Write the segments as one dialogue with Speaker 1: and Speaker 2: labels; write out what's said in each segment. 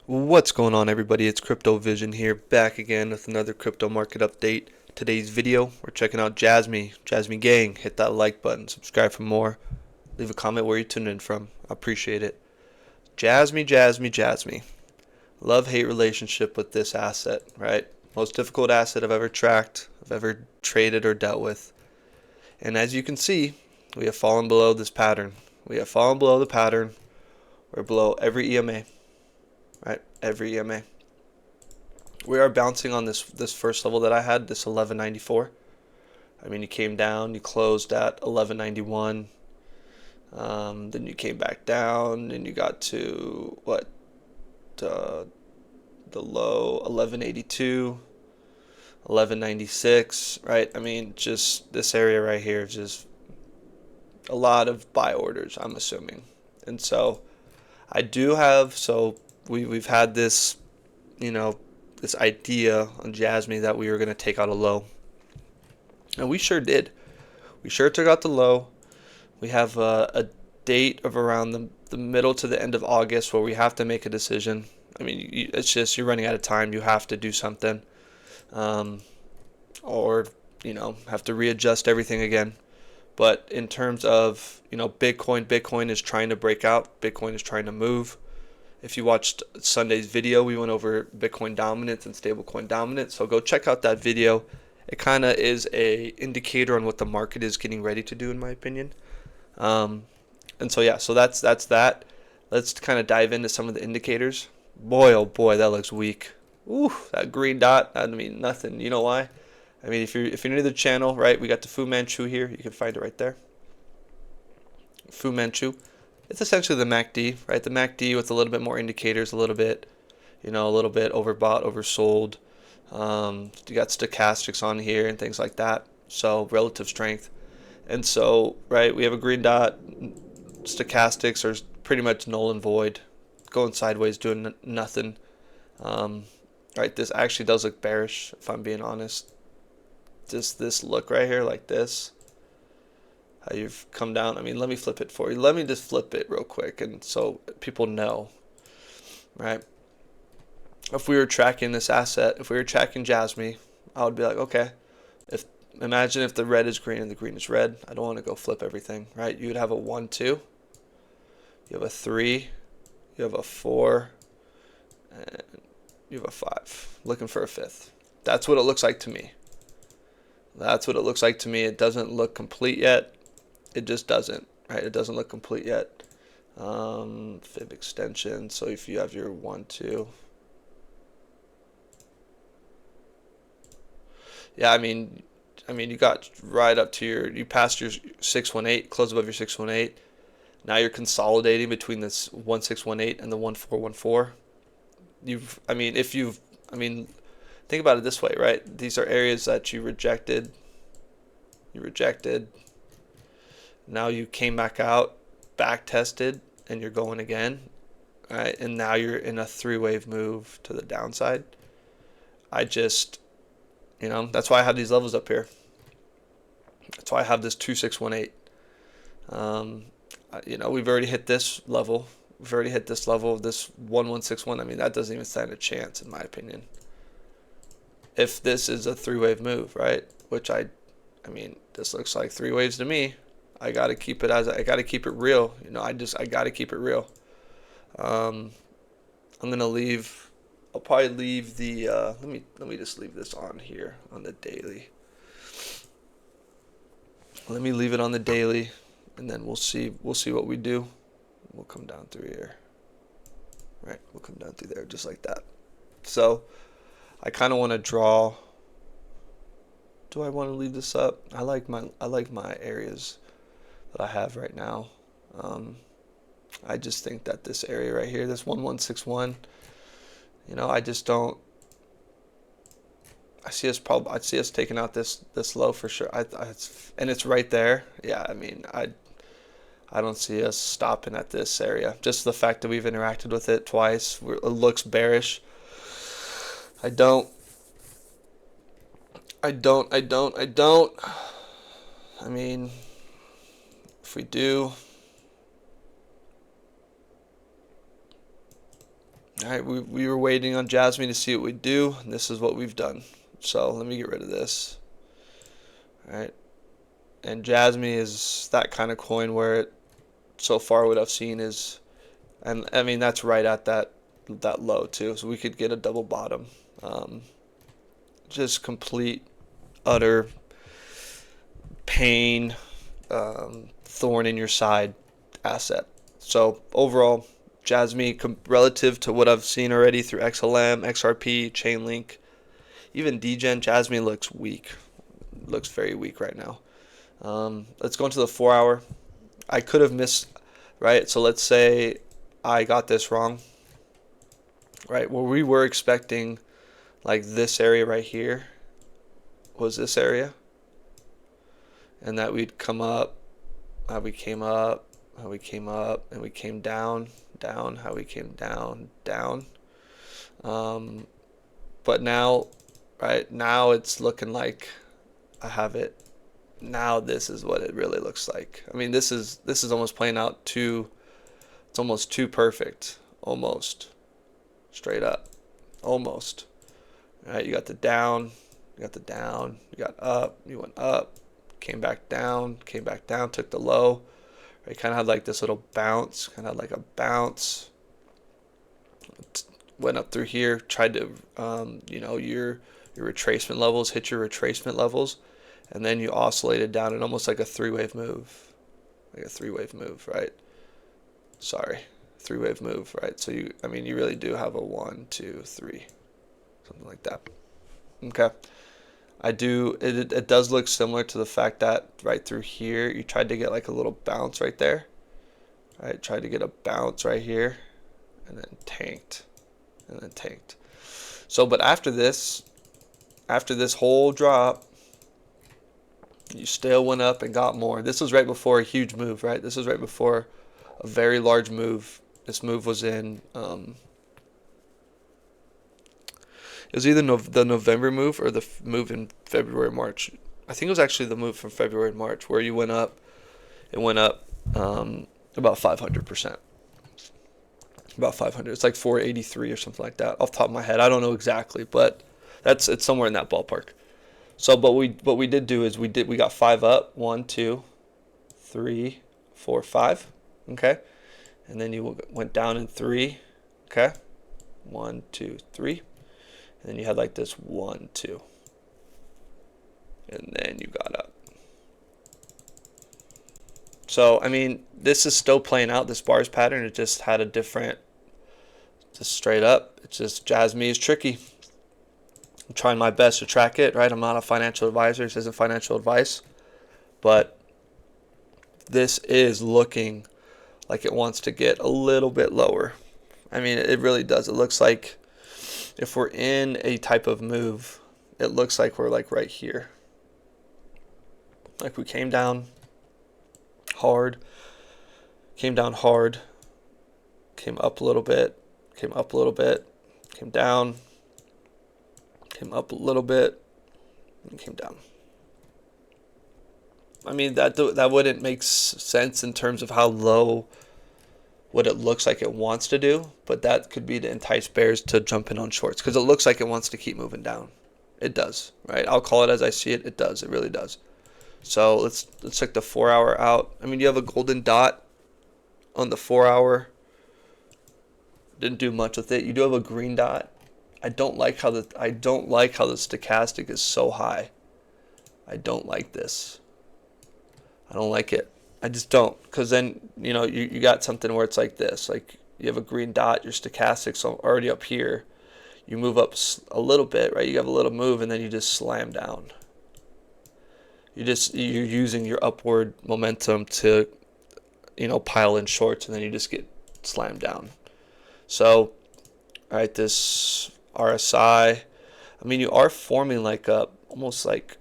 Speaker 1: What's going on, everybody? It's Crypto Vision here, back again with another crypto market update. Today's video, we're checking out JASMY. JASMY gang, hit that like button, subscribe for more, leave a comment where you're tuning in from. I appreciate it. JASMY, JASMY, JASMY. Love-hate relationship with this asset, right? Most difficult asset I've ever tracked, I've ever traded or dealt with. And as you can see, we have fallen below this pattern. We have fallen below the pattern. We're below every EMA. Right, every EMA. We are bouncing on this first level that I had, this 1194. I mean, you came down, you closed at 1191, then you came back down, and you got to what, the low 1182, 1196, right? I mean, just this area right here is just a lot of buy orders, I'm assuming. And so I do have, so we've had this, this idea on JASMY that we were going to take out a low. And we sure did. We sure took out the low. We have a date of around the middle to the end of August where we have to make a decision. I mean, it's just you're running out of time. You have to do something. Or, have to readjust everything again. But in terms of, Bitcoin is trying to break out. Bitcoin is trying to move. If you watched Sunday's video, we went over Bitcoin dominance and stablecoin dominance. So go check out that video. It kind of is a indicator on what the market is getting ready to do, in my opinion. And so yeah, so that's that. Let's kind of dive into some of the indicators. Boy, oh boy, that looks weak. Ooh, that green dot. I mean, nothing. You know why? I mean, if you're new to the channel, right? We got the Fu Manchu here. You can find it right there. Fu Manchu. It's essentially the MACD, right? The MACD with a little bit more indicators, a little bit overbought, oversold. You got stochastics on here and things like that. So relative strength. And so, right, we have a green dot. Stochastics are pretty much null and void, going sideways, doing nothing. Right, this actually does look bearish, if I'm being honest. Just this look right here, like this. How you've come down. I mean, let me flip it for you. Let me just flip it real quick, and so people know, right? If we were tracking this asset, if we were tracking JASMY, I would be like, okay, imagine if the red is green and the green is red. I don't want to go flip everything, right? You would have a 1, 2. You have a 3. You have a 4. And you have a 5. Looking for a 5th. That's what it looks like to me. That's what it looks like to me. It doesn't look complete yet. It just doesn't, right? It doesn't look complete yet. Fib extension. So if you have your 1, 2. Yeah, I mean, you got right up to you passed your 618, close above your 618. Now you're consolidating between this 1618 and the 1414. Think about it this way, right? These are areas that you rejected. Now you came back out, back tested, and you're going again, right? And now you're in a 3-wave move to the downside. That's why I have these levels up here. That's why I have this 2618. We've already hit this level. We've already hit this level of this 1161. I mean, that doesn't even stand a chance, in my opinion. If this is a 3-wave move, right? Which this looks like 3 waves to me. I gotta keep it real. I gotta keep it real. I'll probably leave the let me just leave this on here on the daily. Let me leave it on the daily, and then we'll see what we do. We'll come down through here. Right, we'll come down through there just like that. So I kind of want to draw. Do I want to leave this up? I like my areas that I have right now. I just think that this area right here, this 1161, I just don't. I see us taking out this low for sure. And it's right there. Yeah, I mean, I don't see us stopping at this area. Just the fact that we've interacted with it twice, it looks bearish. I don't. I mean, if we do, All right, we were waiting on JASMY to see what we'd do, and this is what we've done. So let me get rid of this. All right, and JASMY is that kind of coin where it, so far what I've seen is, and I mean that's right at that low too, so we could get a double bottom. Just complete, utter pain, thorn in your side asset. So overall, JASMY relative to what I've seen already through XLM, XRP, Chainlink, even DGen, JASMY looks weak. Looks very weak right now. Let's go into the 4-hour. I could have missed, right? So let's say I got this wrong, right? Where we were expecting like this area right here was this area, and that we'd come up, how we came up, how we came up, and we came down, down, how we came down, down. But now, right now it's looking like I have it. Now this is what it really looks like. I mean, this is almost playing out too. It's almost too perfect. Almost straight up. Almost. All right, you got the down. You got the down. You got up. You went up. Came back down. Came back down. Took the low. Right, kind of had like this little bounce. Kind of had like a bounce. Went up through here. Tried to, your retracement levels. Hit your retracement levels. And then you oscillated down in almost like a three-wave move. Like a three-wave move, right? Sorry. Three-wave move, right? So you really do have a 1, 2, 3. Something like that. Okay. It does look similar to the fact that right through here, you tried to get like a little bounce right there. Right? Tried to get a bounce right here. And then tanked. And then tanked. So, but after this whole drop, you still went up and got more. This was right before a huge move, right? This was right before a very large move. This move was in, it was either the November move or the move in February, March. I think it was actually the move from February and March where you went up. It went up about 500%. About 500. It's like 483 or something like that off the top of my head. I don't know exactly, but it's somewhere in that ballpark. So, but what we did do is we got 5 up. 1, 2, 3, 4, 5. Okay, and then you went down in 3. Okay, 1, 2, 3, and then you had like this 1, 2, and then you got up. So I mean, this is still playing out. This bars pattern. It just had a different, just straight up. It's just JASMY is tricky. I'm trying my best to track it, right? I'm not a financial advisor. This isn't financial advice. But this is looking like it wants to get a little bit lower. I mean, it really does. It looks like if we're in a type of move, it looks like we're like right here. Like we came down hard, came down hard, came up a little bit, came up a little bit, came down, came up a little bit, and came down. I mean, that wouldn't make sense in terms of how low what it looks like it wants to do, but that could be to entice bears to jump in on shorts because it looks like it wants to keep moving down. It does, right? I'll call it as I see it. It does. It really does. So let's check the 4-hour out. I mean, you have a golden dot on the 4-hour. Didn't do much with it. You do have a green dot. I don't like how the stochastic is so high. I don't like this. I don't like it. I just don't, because then you got something where it's like this. Like you have a green dot, your stochastic's already up here. You move up a little bit, right? You have a little move, and then you just slam down. You're using your upward momentum to, pile in shorts, and then you just get slammed down. So, all right, this RSI. I mean, you are forming like almost like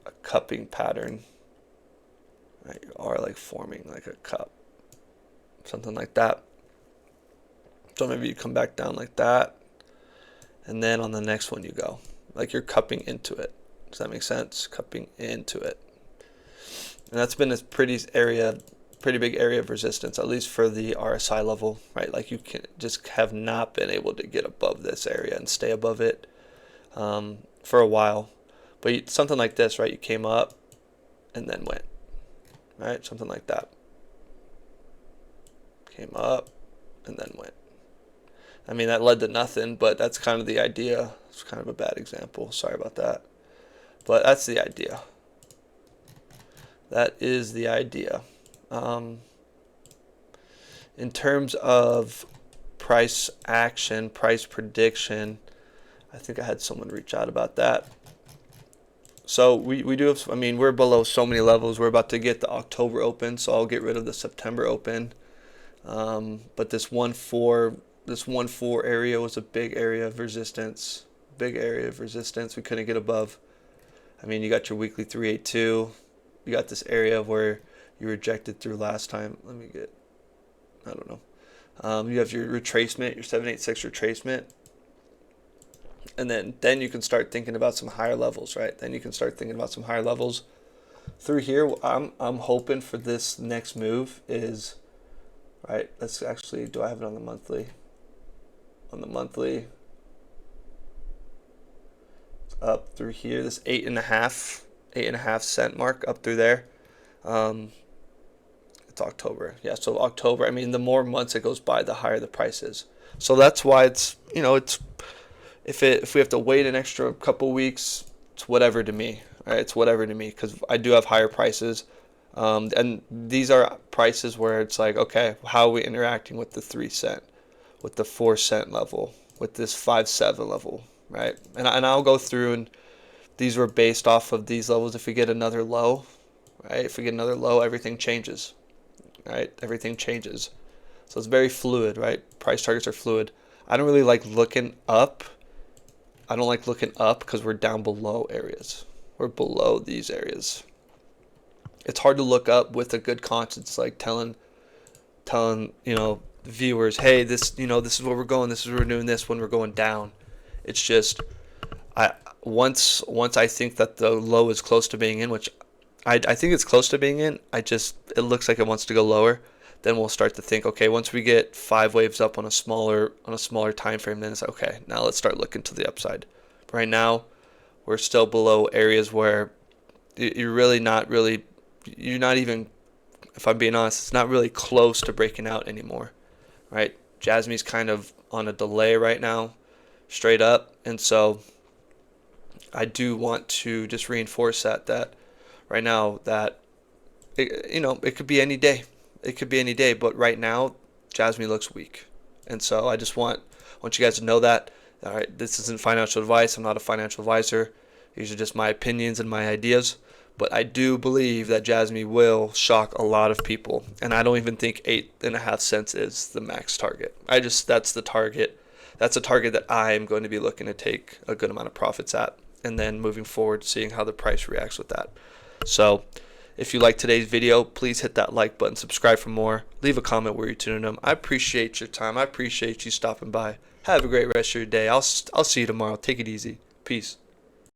Speaker 1: a cupping pattern. Right, you are like forming like a cup, something like that. So maybe you come back down like that, and then on the next one you go like you're cupping into it. Does that make sense? Cupping into it, and that's been a pretty pretty big area of resistance, at least for the RSI level, right? Like you can just have not been able to get above this area and stay above it for a while. But something like this, right? You came up and then went, right? Something like that. Came up and then went. I mean, that led to nothing, but that's kind of the idea. It's kind of a bad example. Sorry about that. But that's the idea. That is the idea. In terms of price action, price prediction, I think I had someone reach out about that. So we do have, I mean, we're below so many levels. We're about to get the October open, so I'll get rid of the September open. But this 1-4 area was a big area of resistance. Big area of resistance we couldn't get above. I mean, you got your weekly 382. You got this area where you rejected through last time. Let me get, I don't know. You have your retracement, your 786 retracement. And then you can start thinking about some higher levels, right? Then you can start thinking about some higher levels. Through here, I'm hoping for this next move is, right, let's actually, do I have it on the monthly? On the monthly, it's up through here, this 8.5 cent mark up through there. It's October. Yeah, so October, I mean, the more months it goes by, the higher the price is. So that's why it's, you know, it's, if we have to wait an extra couple weeks, it's whatever to me. Right? It's whatever to me, because I do have higher prices. And these are prices where it's like, okay, how are we interacting with the 3 cent, with the 4 cent level, with this 5.7 level, right? And I'll go through, and these were based off of these levels. If we get another low, right? If we get another low, everything changes, right? Everything changes. So it's very fluid, right? Price targets are fluid. I don't really like looking up. I don't like looking up because we're down below areas. We're below these areas. It's hard to look up with a good conscience, like telling viewers, hey, this is where we're going, this is where we're doing this when we're going down. It's just once I think that the low is close to being in, which I think it's close to being in, it looks like it wants to go lower. Then we'll start to think, okay, once we get 5 waves up on a smaller time frame, then it's okay, now let's start looking to the upside. But right now, we're still below areas where you're not even, if I'm being honest, it's not really close to breaking out anymore, right? JASMY's kind of on a delay right now, straight up, and so I do want to just reinforce that right now, that it could be any day. It could be any day, but right now, JASMY looks weak. And so I just want you guys to know that. All right, this isn't financial advice. I'm not a financial advisor. These are just my opinions and my ideas. But I do believe that JASMY will shock a lot of people. And I don't even think 8.5 cents is the max target. That's the target. That's a target that I'm going to be looking to take a good amount of profits at. And then moving forward, seeing how the price reacts with that. So if you like today's video, please hit that like button, subscribe for more, leave a comment where you're tuning in. I appreciate your time. I appreciate you stopping by. Have a great rest of your day. I'll see you tomorrow. Take it easy. Peace.